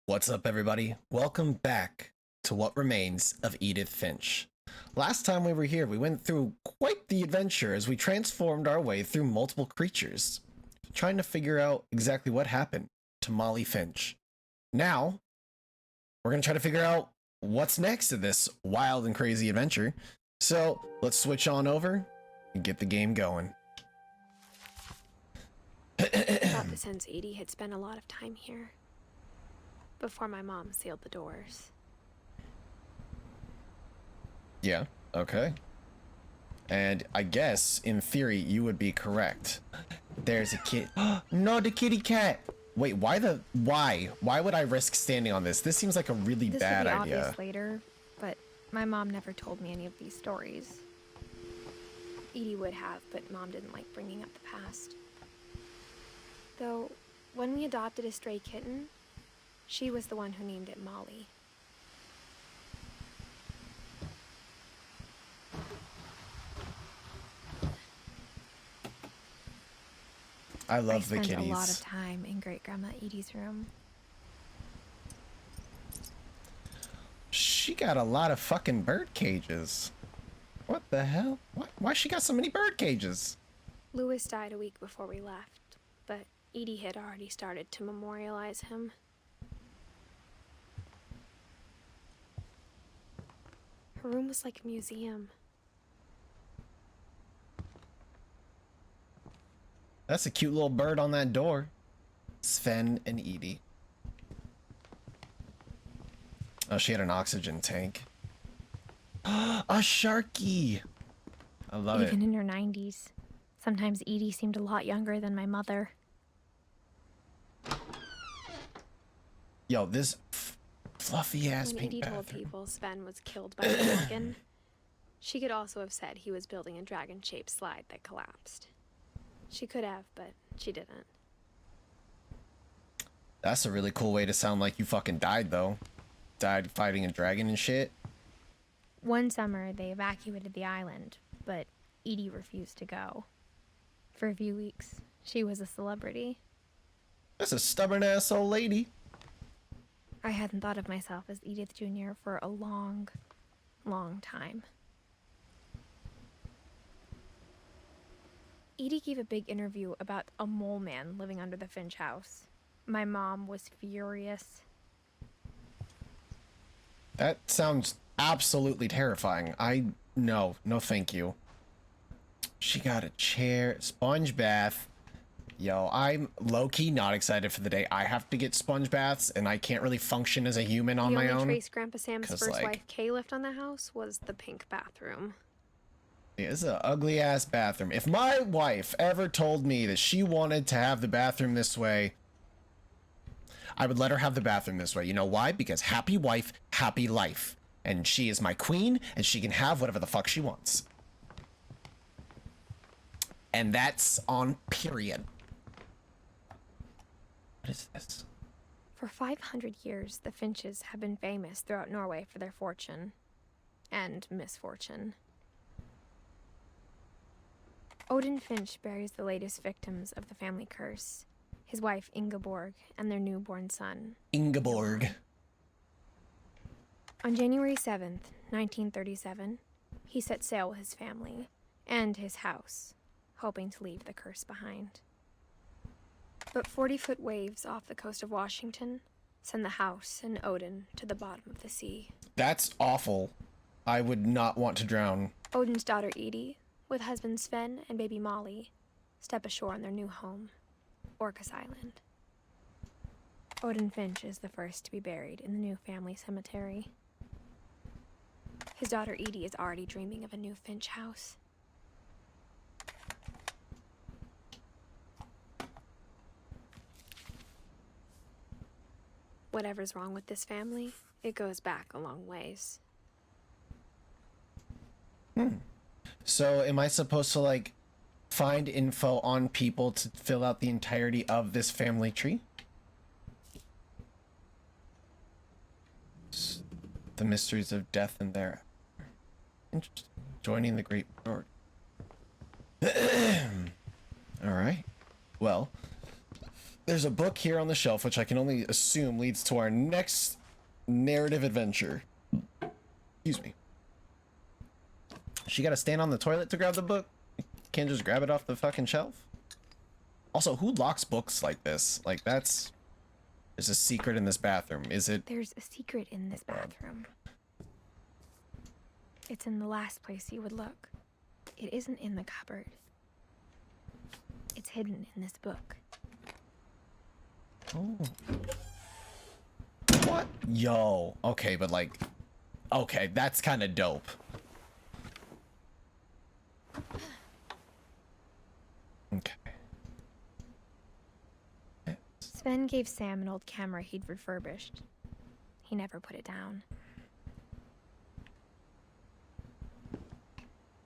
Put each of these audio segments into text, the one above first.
What's up, everybody? Welcome back to What Remains of Edith Finch. Last time we were here, we went through quite the adventure as we transformed our way through multiple creatures, trying to figure out exactly what happened to Molly Finch. Now, we're going to try to figure out what's next in this wild and crazy adventure. So, let's switch on over and get the game going. I thought the sense Edie had spent a lot of time here before my mom sealed the doors. Yeah, okay. And I guess, in theory, you would be correct. There's a kid. No, the kitty cat! Wait, why? Why would I risk standing on this? This seems like a really bad This would be idea. obvious later, but my mom never told me any of these stories. Edie would have, but Mom didn't like bringing up the past. Though, when we adopted a stray kitten, she was the one who named it Molly. I love the I kitties. spent a lot of time in Great-Grandma Edie's room. She got a lot of fucking bird cages. What the hell? Why she got so many bird cages? Louis died a week before we left, but Edie had already started to memorialize him. Her room was like a museum. That's a cute little bird on that door. Sven and Edie. Oh, she had an oxygen tank. A Sharky! I love it. Even in her 90s. Sometimes Edie seemed a lot younger than my mother. Yo, this fluffy ass When pink Edie told bathroom. people Sven was killed by a dragon, she could also have said he was building a dragon-shaped slide that collapsed. She could have, but she didn't. That's a really cool way to sound like you fucking died, though. Died fighting a dragon and shit. One summer, they evacuated the island, but Edie refused to go. For a few weeks, she was a celebrity. That's a stubborn ass old lady. I hadn't thought of myself as Edith Jr. for a long, long time. Edie gave a big interview about a mole man living under the Finch house. My mom was furious. That sounds absolutely terrifying. No thank you. She got a chair, sponge bath. Yo, I'm low-key not excited for the day I have to get sponge baths and I can't really function as a human on my The own. only trace Grandpa Sam's 'Cause, first like, wife Kay left on the house was the pink bathroom. It's an ugly ass bathroom. If my wife ever told me that she wanted to have the bathroom this way, I would let her have the bathroom this way. You know why? Because happy wife, happy life. And she is my queen, and she can have whatever the fuck she wants. And that's on period. What is this? For 500 years, the Finches have been famous throughout Norway for their fortune and misfortune. Odin Finch buries the latest victims of the family curse, his wife Ingeborg and their newborn son. Ingeborg. On January 7th, 1937, he set sail with his family and his house, hoping to leave the curse behind. But 40-foot waves off the coast of Washington send the house and Odin to the bottom of the sea. That's awful. I would not want to drown. Odin's daughter Edie, with husband Sven and baby Molly, step ashore on their new home, Orcas Island. Odin Finch is the first to be buried in the new family cemetery. His daughter Edie is already dreaming of a new Finch house. Whatever's wrong with this family, it goes back a long ways. So am I supposed to, like, find info on people to fill out the entirety of this family tree? The mysteries of death and their... Interesting. Joining the great majority. Alright. Well, There's a book here on the shelf, which I can only assume leads to our next narrative adventure. Excuse me. She gotta stand on the toilet to grab the book? Can't just grab it off the fucking shelf? Also, who locks books like this? Like, there's a secret in this bathroom. Is it? There's a secret in this bathroom. It's in the last place you would look. It isn't in the cupboard. It's hidden in this book. Oh. What? Yo. Okay, but like... Okay, that's kind of dope. Okay. Sven gave Sam an old camera he'd refurbished. He never put it down.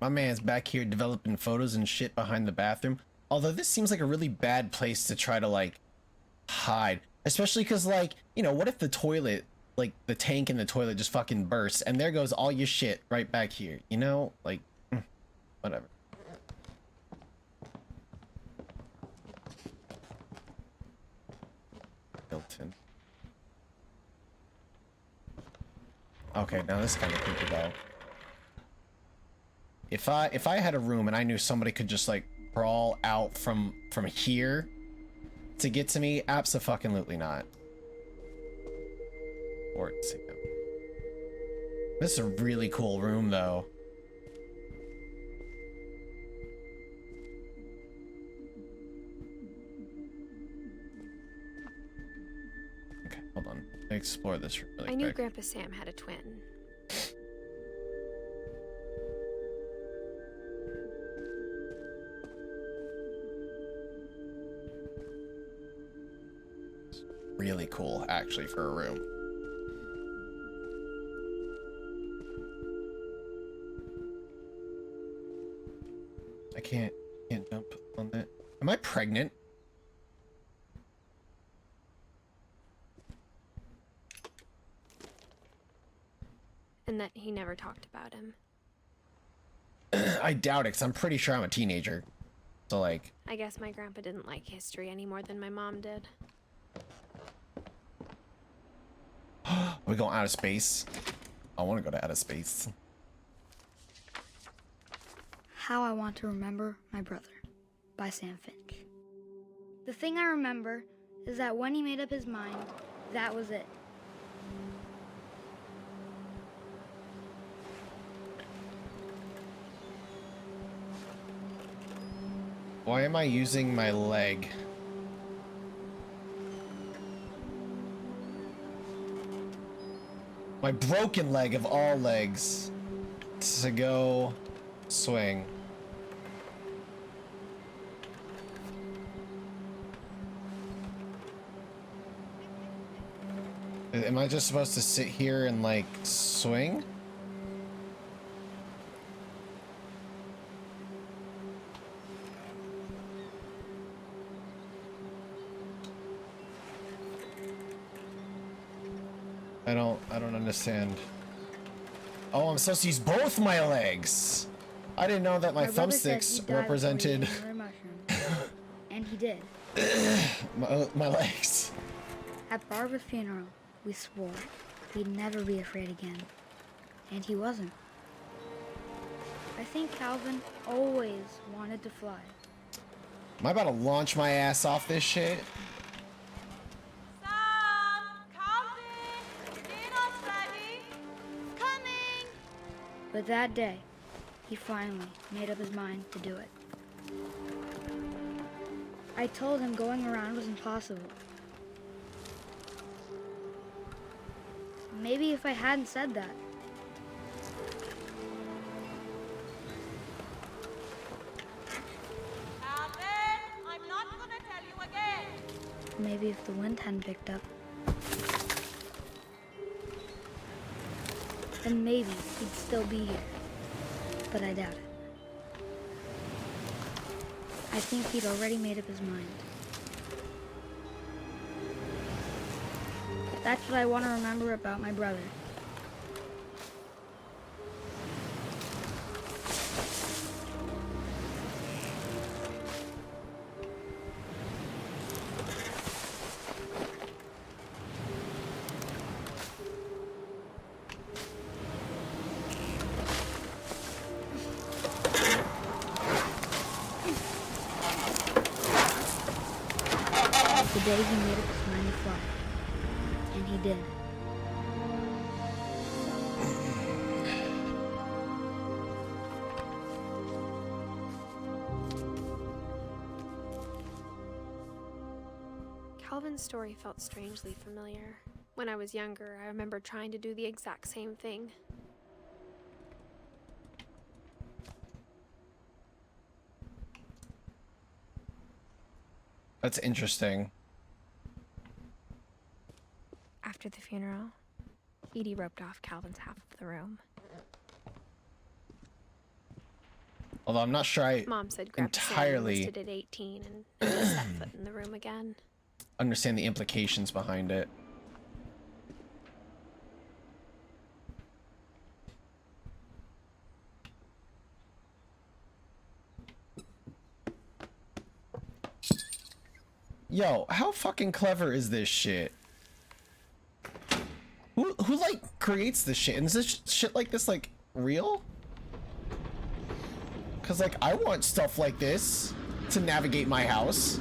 My man's back here developing photos and shit behind the bathroom. Although this seems like a really bad place to try to, like, hide. Especially because, like, you know, what if the toilet, like, the tank in the toilet just fucking bursts and there goes all your shit right back here, you know? Like, whatever. Hilton. Okay, now this kind of creepy though. If I had a room and I knew somebody could just like crawl out from here to get to me, abso-fucking-lutely not. Or this is a really cool room though. Okay, hold on. Let me explore this really quick. I knew Grandpa Sam had a twin. Really cool, actually, for a room. I can't jump on that. Am I pregnant? And that he never talked about him. I doubt it, because I'm pretty sure I'm a teenager. So, like... I guess my grandpa didn't like history any more than my mom did. Are we going out of space? I want to go to outer space. How I Want to Remember My Brother by Sam Finch. The thing I remember is that when he made up his mind, that was it. Why am I using my leg? My broken leg of all legs to go swing. Am I just supposed to sit here and like swing? I don't understand. Oh, I'm supposed to use both my legs. I didn't know that my thumbsticks represented And he did. my legs. At Barbara's funeral, we swore we'd never be afraid again. And he wasn't. I think Calvin always wanted to fly. Am I about to launch my ass off this shit? But that day, he finally made up his mind to do it. I told him going around was impossible. Maybe if I hadn't said that. Alvin, I'm not gonna tell you again. Maybe if the wind hadn't picked up. Then maybe he'd still be here. But I doubt it. I think he'd already made up his mind. That's what I want to remember about my brother. day he made up his mind to fly. And he did. Calvin's story felt strangely familiar. When I was younger, I remember trying to do the exact same thing. That's interesting. After the funeral, Edie roped off Calvin's half of the room. Although I'm not sure I Mom said Grandpa Sam entirely enlisted at 18 and never set foot in the room again. understand the implications behind it. Yo, how fucking clever is this shit? Who like creates this shit? And is this shit like this like real? Cause like I want stuff like this to navigate my house.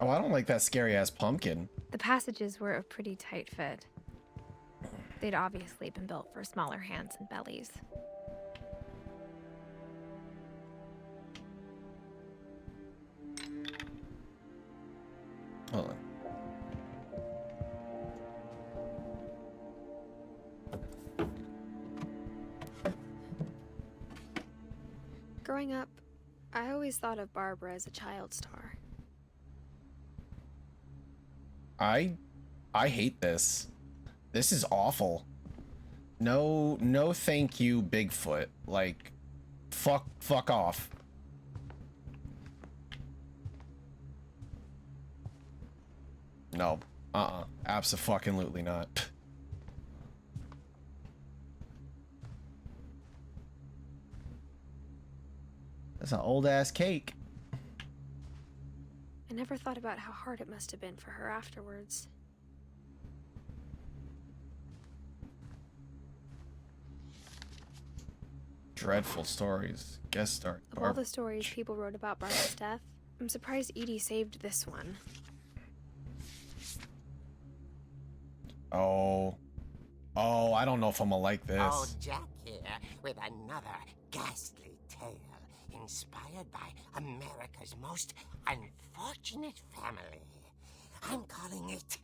Oh, I don't like that scary ass pumpkin. The passages were a pretty tight fit. They'd obviously been built for smaller hands and bellies. Hold on. Growing up, I always thought of Barbara as a child star. I hate this. This is awful. No thank you, Bigfoot. Like, fuck off. No. Abso-fucking-lutely not. That's an old-ass cake. I never thought about how hard it must have been for her afterwards. Dreadful stories. Guest star. Of all the stories people wrote about Barbara's death, I'm surprised Edie saved this one. Oh, I don't know if I'm gonna like this. Oh, Jack here with another ghastly tale inspired by America's most unfortunate family. I'm calling it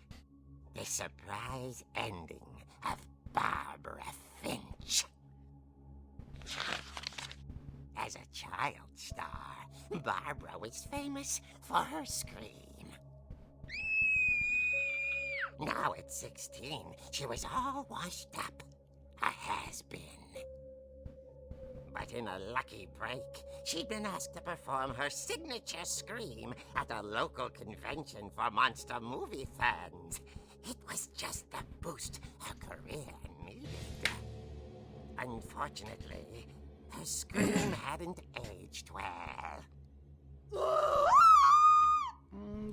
The Surprise Ending of Barbara Finch. As a child star, Barbara was famous for her scream. Now at 16, she was all washed up, a has-been. But in a lucky break, she'd been asked to perform her signature scream at a local convention for monster movie fans. It was just the boost her career needed. Unfortunately, her scream hadn't aged well.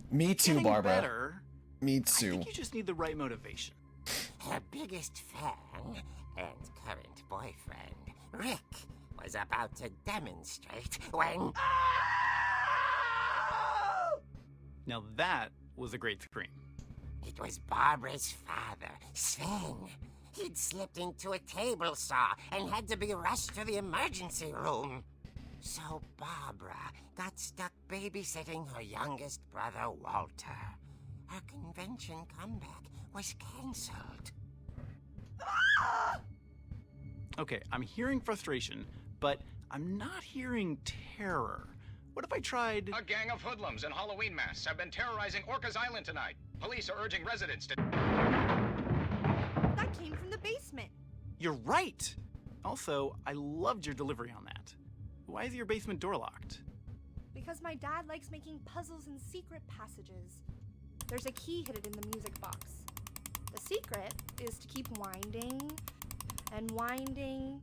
Me too, Getting Barbara. better. Me I too. think you just need the right motivation. Her biggest fan and current boyfriend, Rick, was about to demonstrate when... Now that was a great scream. It was Barbara's father, Sven. He'd slipped into a table saw and had to be rushed to the emergency room. So Barbara got stuck babysitting her youngest brother, Walter. Her convention comeback was cancelled. Okay, I'm hearing frustration, but I'm not hearing terror. What if I tried... A gang of hoodlums in Halloween masks have been terrorizing Orcas Island tonight. Police are urging residents to... That came from the basement. You're right! Also, I loved your delivery on that. Why is your basement door locked? Because my dad likes making puzzles and secret passages. There's a key hidden in the music box. The secret is to keep winding and winding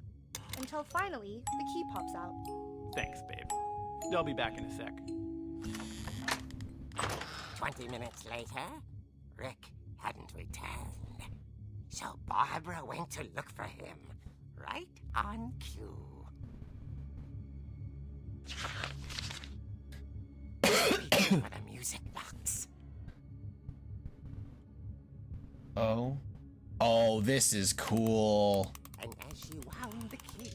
until finally the key pops out. Thanks, babe. I'll be back in a sec. 20 minutes later, Rick hadn't returned. So Barbara went to look for him, right on cue. for the music box. Oh. Oh, this is cool. And as she wound the key,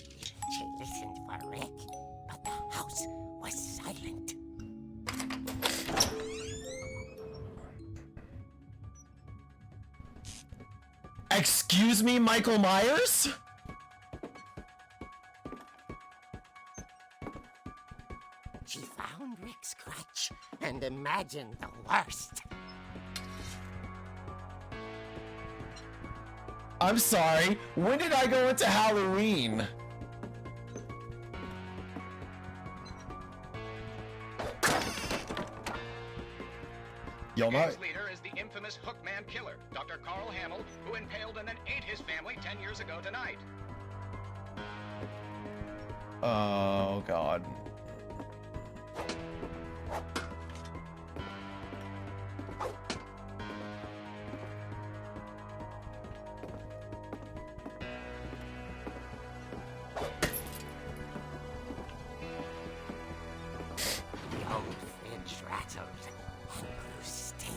she listened for Rick, but the house was silent. Excuse me, Michael Myers? She found Rick's crutch and imagined the worst. I'm sorry, when did I go into Halloween? Yo, my... Gang's leader is the infamous Hookman killer, Dr. Carl Hamill, who impaled and then ate his family 10 years ago tonight. Oh, God. The old fridge rattled and grew still.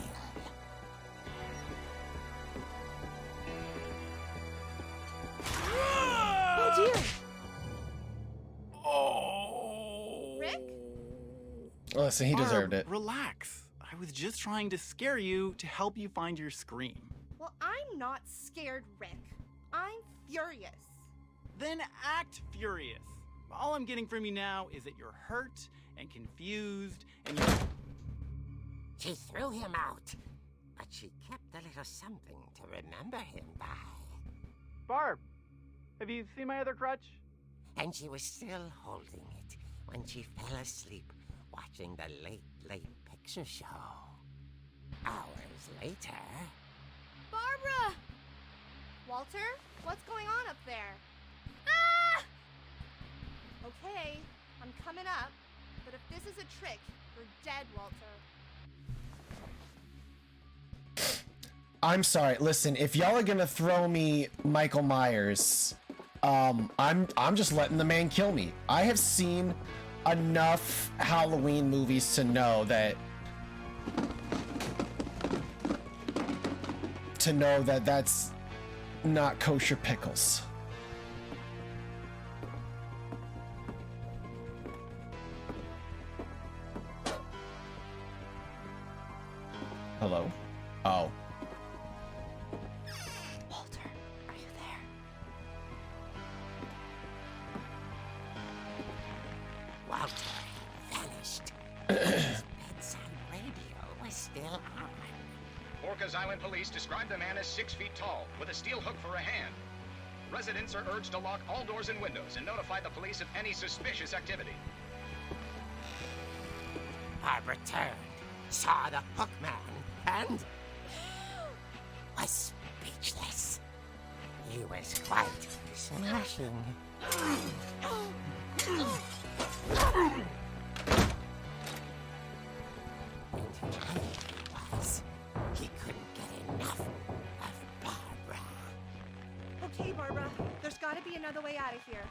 Oh dear! Oh. Rick? Listen, he deserved Barb, it. Relax. I was just trying to scare you to help you find your scream. Well, I'm not scared, Rick. I'm furious. Then act furious. All I'm getting from you now is that you're hurt and confused and you're... She threw him out, but she kept a little something to remember him by. Barb, have you seen my other crutch? And she was still holding it when she fell asleep watching the late picture show. Hours later... Barbara! Walter, what's going on up there? Ah! Okay, I'm coming up, but if this is a trick, you're dead, Walter. I'm sorry. Listen, if y'all are gonna throw me Michael Myers, I'm just letting the man kill me. I have seen enough Halloween movies to know that that's not kosher pickles. Hello? Oh. Walter, are you there? Walter vanished. His bedside radio was still on. Orcas Island police describe the man as 6 feet tall, with a steel hook for a hand. Residents are urged to lock all doors and windows and notify the police of any suspicious activity. Barbara turned, saw the hookman, and was speechless. He was quite smashing. And he was. He couldn't get enough of Barbara. Okay, Barbara, there's gotta be another way out of here.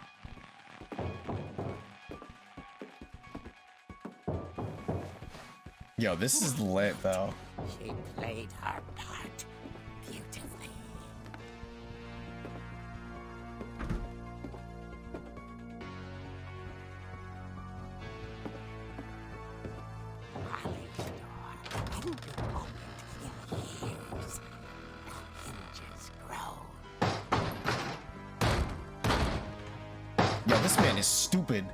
Yo, this is lit though. She played her part beautifully. Molly's door hadn't been opened in years. The hinges groaned. Yo, this man is stupid.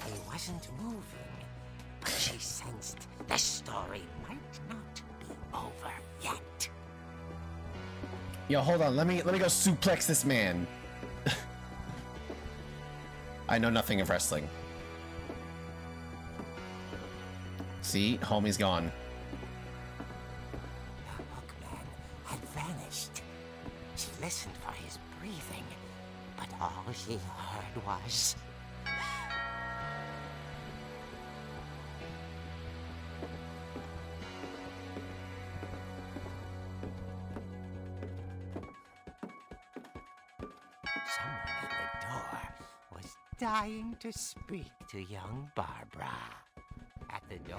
He wasn't moving, but she sensed the story might not be over yet. Yo, hold on. Let me go suplex this man. I know nothing of wrestling. See, homie's gone. The hookman had vanished. She listened for his breathing, but all she heard was... someone at the door was dying to speak to young Barbara. At the door,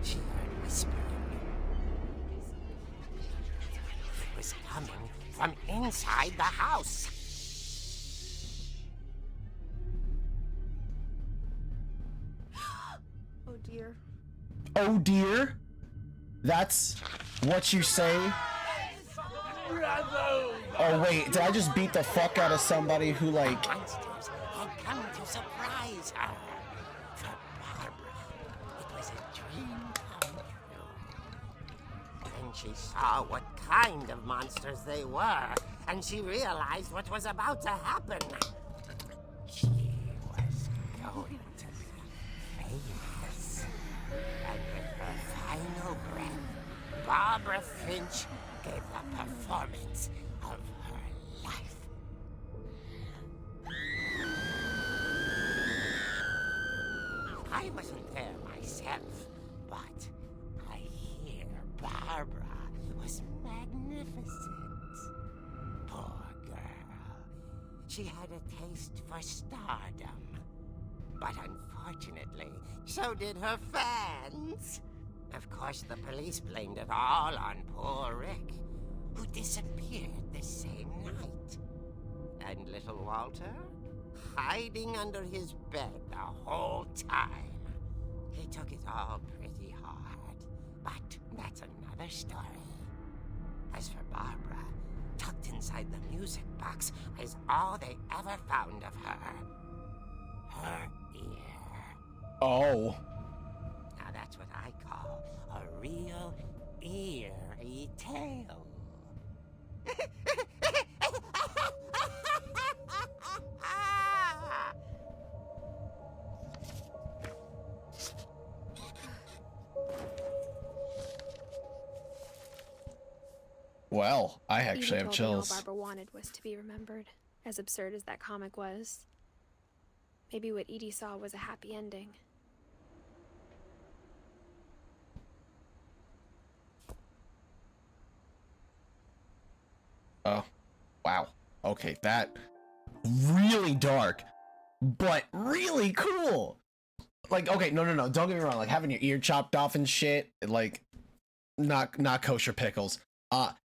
she heard whispering. It was coming from inside the house. Oh dear. Oh dear? That's what you say? Oh wait, did I just beat the fuck out of somebody who like... Monsters had come to surprise her. For Barbara, it was a dream come true. Then she saw what kind of monsters they were, and she realized what was about to happen. She was going to be famous. And with her final breath, Barbara Finch gave the performance of her life. I wasn't there myself, but I hear Barbara was magnificent. Poor girl. She had a taste for stardom. But unfortunately, so did her fans. Of course, the police blamed it all on poor Rick, who disappeared the same night. And little Walter, hiding under his bed the whole time. He took it all pretty hard, but that's another story. As for Barbara, tucked inside the music box is all they ever found of her. Her ear. Oh. Now that's what I call a real eerie tale. Well, I actually Edie have told me all chills. Barbara wanted was to be remembered, as absurd as that comic was. Maybe what Edie saw was a happy ending. Oh, wow. Okay, that really dark, but really cool. Like, okay, no, don't get me wrong. Like having your ear chopped off and shit, like, not kosher pickles.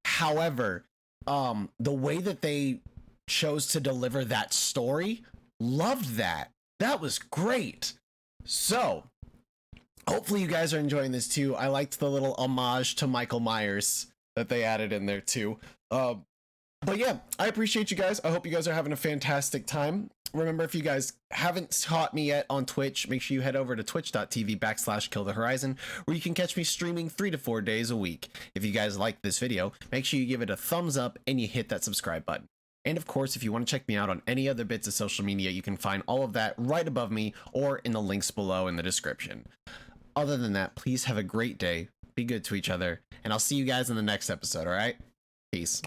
However, the way that they chose to deliver that story, loved that. That was great. So, hopefully you guys are enjoying this too. I liked the little homage to Michael Myers that they added in there too. But yeah, I appreciate you guys. I hope you guys are having a fantastic time. Remember, if you guys haven't caught me yet on Twitch, make sure you head over to twitch.tv/KillTheHorizon, where you can catch me streaming 3 to 4 days a week. If you guys like this video, make sure you give it a thumbs up and you hit that subscribe button. And of course, if you want to check me out on any other bits of social media, you can find all of that right above me or in the links below in the description. Other than that, please have a great day, be good to each other, and I'll see you guys in the next episode, all right? Peace.